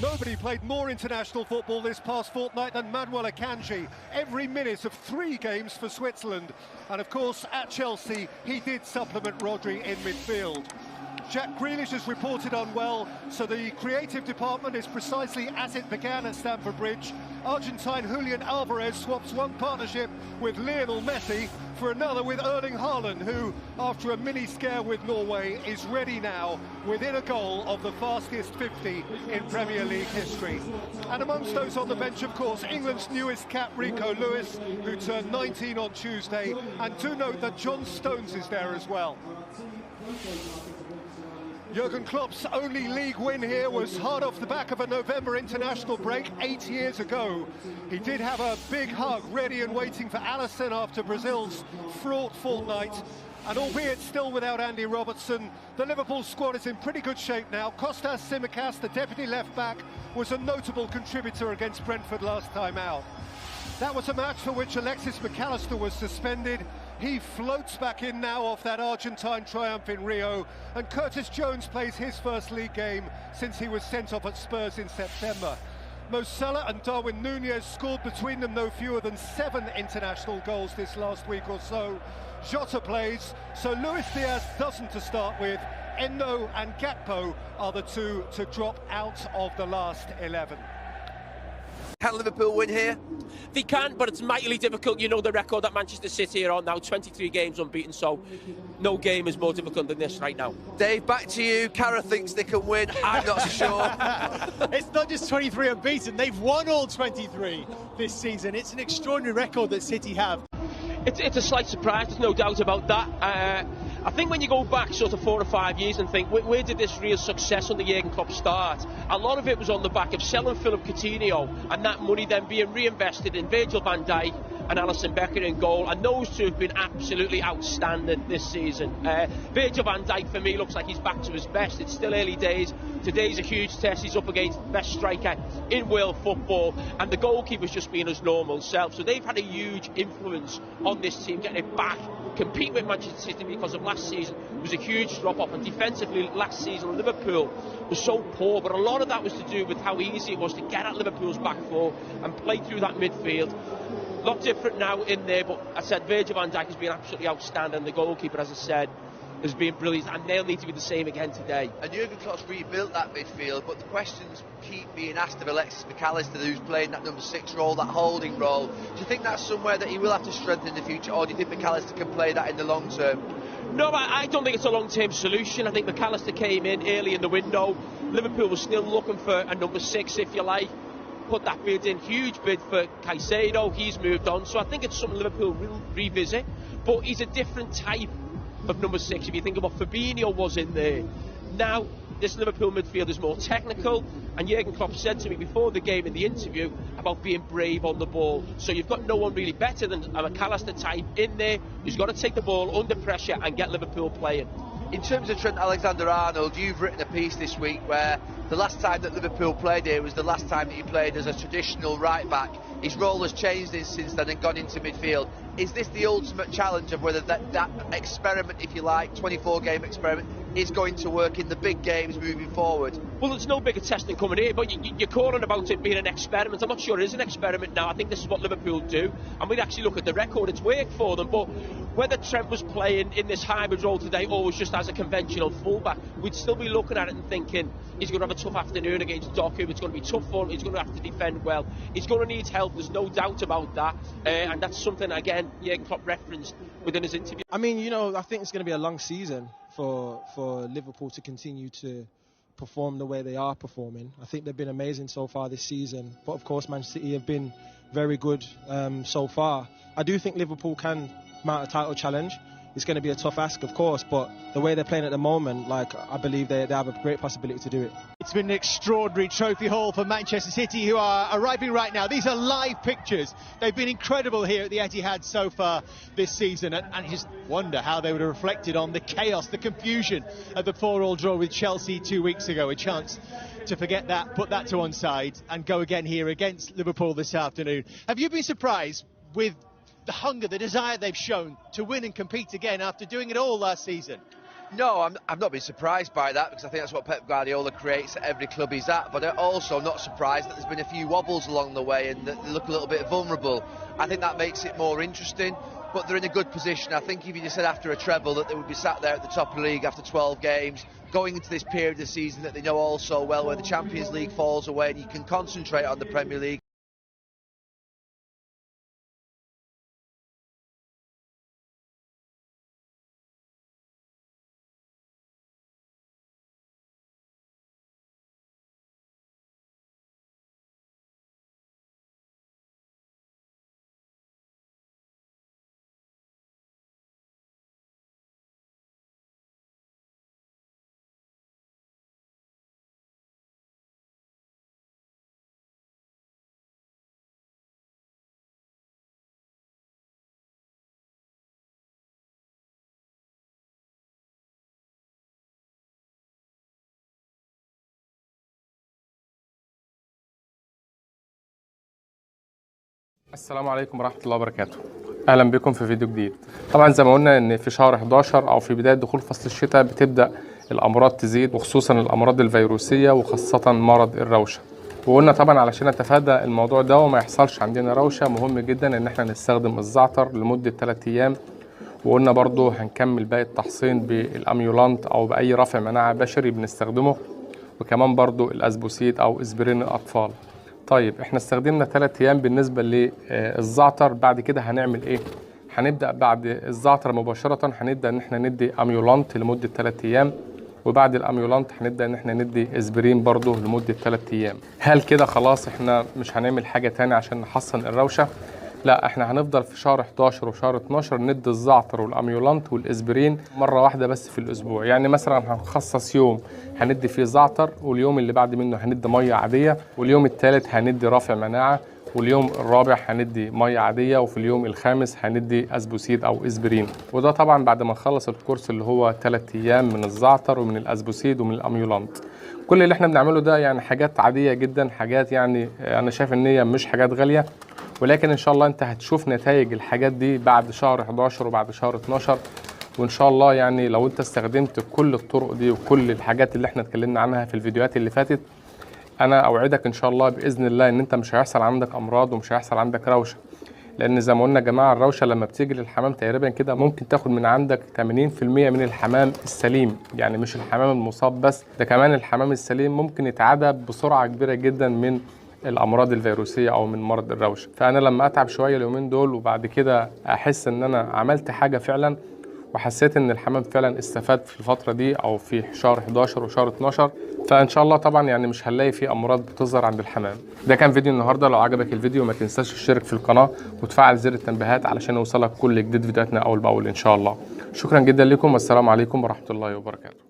Nobody played more international football this past fortnight than Manuel Akanji. Every minute of 3 games for Switzerland. And of course, at Chelsea, he did supplement Rodri in midfield. Jack Grealish has reported unwell, so the creative department is precisely as it began at Stamford Bridge. Argentine Julian Alvarez swaps one partnership with Lionel Messi for another with Erling Haaland, who, after a mini scare with Norway, is ready now within a goal of the fastest 50 in Premier League history. And amongst those on the bench, of course, England's newest cap, Rico Lewis, who turned 19 on Tuesday. And do note that John Stones is there as well. Jurgen Klopp's only league win here was hard off the back of a November international break 8 years ago. He did have a big hug ready and waiting for Alisson after Brazil's fraught fortnight. And albeit still without Andy Robertson, the Liverpool squad is in pretty good shape now. Kostas Tsimikas, the deputy left-back, was a notable contributor against Brentford last time out. That was a match for which Alexis McAllister was suspended. He floats back in now off that Argentine triumph in Rio, and Curtis Jones plays his first league game since he was sent off at Spurs in September. Mo Salah and Darwin Núñez scored between them no fewer than 7 international goals this last week or so. Jota plays, so Luis Diaz doesn't to start with. Endo and Gakpo are the two to drop out of the last 11. Can Liverpool win here? They can, but it's mightily difficult. You know the record that Manchester City are on now, 23 games unbeaten, so no game is more difficult than this right now. Dave, back to you. Cara thinks they can win. I'm not so sure. It's not just 23 unbeaten, they've won all 23 this season. It's an extraordinary record that City have. It's a slight surprise, there's no doubt about that. I think when you go back sort of 4 or 5 years and think, where did this real success under Jurgen Klopp start? A lot of it was on the back of selling Philip Coutinho and that money then being reinvested in Virgil van Dijk and Alisson Becker in goal, and those two have been absolutely outstanding this season. Virgil van Dijk for me looks like he's back to his best. It's still early days. Today's a huge test. He's up against the best striker in world football, and the goalkeeper's just been his normal self. So they've had a huge influence on this team, getting it back, compete with Manchester City, because of last season it was a huge drop-off, and defensively last season Liverpool was so poor, but a lot of that was to do with how easy it was to get at Liverpool's back four and play through that midfield. A lot different now in there, but I said Virgil van Dijk has been absolutely outstanding. The goalkeeper, as I said, has been brilliant, and they'll need to be the same again today. And Jurgen Klopp's rebuilt that midfield, but the questions keep being asked of Alexis McAllister, who's playing that number 6 role, that holding role. Do you think that's somewhere that he will have to strengthen in the future, or do you think McAllister can play that in the long term? No, I don't think it's a long-term solution. I think McAllister came in early in the window. Liverpool was still looking for a number 6, if you like. Put that bid in, huge bid for Caicedo. He's moved on, so I think it's something Liverpool will revisit. But he's a different type of number 6. If you think of what Fabinho was in there, now this Liverpool midfield is more technical, and Jurgen Klopp said to me before the game in the interview about being brave on the ball. So you've got no one really better than a McAllister type in there who's got to take the ball under pressure and get Liverpool playing. In terms of Trent Alexander-Arnold, you've written a piece this week where the last time that Liverpool played here was the last time that he played as a traditional right-back. His role has changed since then and gone into midfield. Is this the ultimate challenge of whether that experiment, if you like, 24-game experiment, is going to work in the big games moving forward? Well, there's no bigger testing coming here, but you're calling about it being an experiment. I'm not sure it is an experiment now. I think this is what Liverpool do, and we'd actually look at the record. It's worked for them, but whether Trent was playing in this hybrid role today or was just as a conventional fullback, we'd still be looking at it and thinking he's going to have a tough afternoon against Doku. It's going to be tough for him. He's going to have to defend well. He's going to need help. There's no doubt about that, and that's something, again, Jurgen Klopp referenced within his interview. I mean, you know, I think it's going to be a long season for Liverpool to continue to perform the way they are performing. I think they've been amazing so far this season, but of course Manchester City have been very good so far. I do think Liverpool can mount a title challenge. It's going to be a tough ask, of course, but the way they're playing at the moment, like, I believe they have a great possibility to do it. It's been an extraordinary trophy haul for Manchester City, who are arriving right now. These are live pictures. They've been incredible here at the Etihad so far this season, and I just wonder how they would have reflected on the chaos, the confusion of the 4-4 draw with Chelsea 2 weeks ago. A chance to forget that, put that to one side, and go again here against Liverpool this afternoon. Have you been surprised with the hunger, the desire they've shown to win and compete again after doing it all last season? No, I'm not being surprised by that, because I think that's what Pep Guardiola creates at every club he's at, but I'm also not surprised that there's been a few wobbles along the way and that they look a little bit vulnerable. I think that makes it more interesting, but they're in a good position. I think if you just said after a treble that they would be sat there at the top of the league after 12 games, going into this period of the season that they know all so well, where the Champions League falls away and you can concentrate on the Premier League. السلام عليكم ورحمة الله وبركاته. أهلا بكم في فيديو جديد. طبعا زي ما قلنا إن في شهر 11 أو في بداية دخول فصل الشتاء بتبدأ الأمراض تزيد، وخصوصا الأمراض الفيروسية وخاصة مرض الروشة. وقلنا طبعا علشان نتفادى الموضوع ده وما يحصلش عندنا روشة، مهم جدا إن احنا نستخدم الزعتر لمدة 3 أيام. وقلنا برضو هنكمل باقي التحصين بالأميولانت أو بأي رافع مناعة بشري بنستخدمه، وكمان برضو الأسبوسيد أو إسبرين الأطفال. طيب احنا استخدمنا 3 ايام بالنسبه للزعتر. بعد كده هنعمل ايه؟ هنبدا بعد الزعتر مباشره هنبدا ان احنا ندي اميولانت لمده 3 ايام، وبعد الاميولانت هنبدا ان احنا ندي اسبرين برضو لمده 3 ايام. هل كده خلاص احنا مش هنعمل حاجه تاني عشان نحسن الروشه؟ لا، احنا هنفضل في شهر 11 وشهر 12 ندي الزعتر والاميولانت والاسبرين مره واحده بس في الاسبوع. يعني مثلا هنخصص يوم هندي فيه زعتر، واليوم اللي بعد منه هندي ميه عاديه، واليوم الثالث هندي رافع مناعه، واليوم الرابع هندي ميه عاديه، وفي اليوم الخامس هندي اسبوسيد او اسبرين. وده طبعا بعد ما نخلص الكورس اللي هو 3 ايام من الزعتر ومن الاسبوسيد ومن الاميولانت. كل اللي احنا بنعمله ده يعني حاجات عاديه جدا، حاجات يعني انا شايف ان هي مش حاجات غاليه، ولكن ان شاء الله انت هتشوف نتائج الحاجات دي بعد شهر 11 وبعد شهر 12. وان شاء الله يعني لو انت استخدمت كل الطرق دي وكل الحاجات اللي احنا اتكلمنا عنها في الفيديوهات اللي فاتت، انا اوعدك ان شاء الله باذن الله ان انت مش هيحصل عندك امراض ومش هيحصل عندك روشه. لان زي ما قلنا يا جماعه، الروشه لما بتيجي للحمام تقريبا كده ممكن تاخد من عندك 80% من الحمام السليم، يعني مش الحمام المصاب بس، ده كمان الحمام السليم ممكن يتعدى بسرعه كبيره جدا من الامراض الفيروسيه او من مرض الروشه. فانا لما اتعب شويه اليومين دول وبعد كده احس ان انا عملت حاجه فعلا، وحسيت ان الحمام فعلا استفاد في الفتره دي او في شهر 11 وشهر 12، فان شاء الله طبعا يعني مش هنلاقي فيه امراض بتظهر عند الحمام. ده كان فيديو النهارده. لو عجبك الفيديو ما تنساش تشترك في القناه وتفعل زر التنبيهات علشان يوصلك كل جديد فيديوهاتنا اول باول ان شاء الله. شكرا جدا لكم، والسلام عليكم ورحمه الله وبركاته.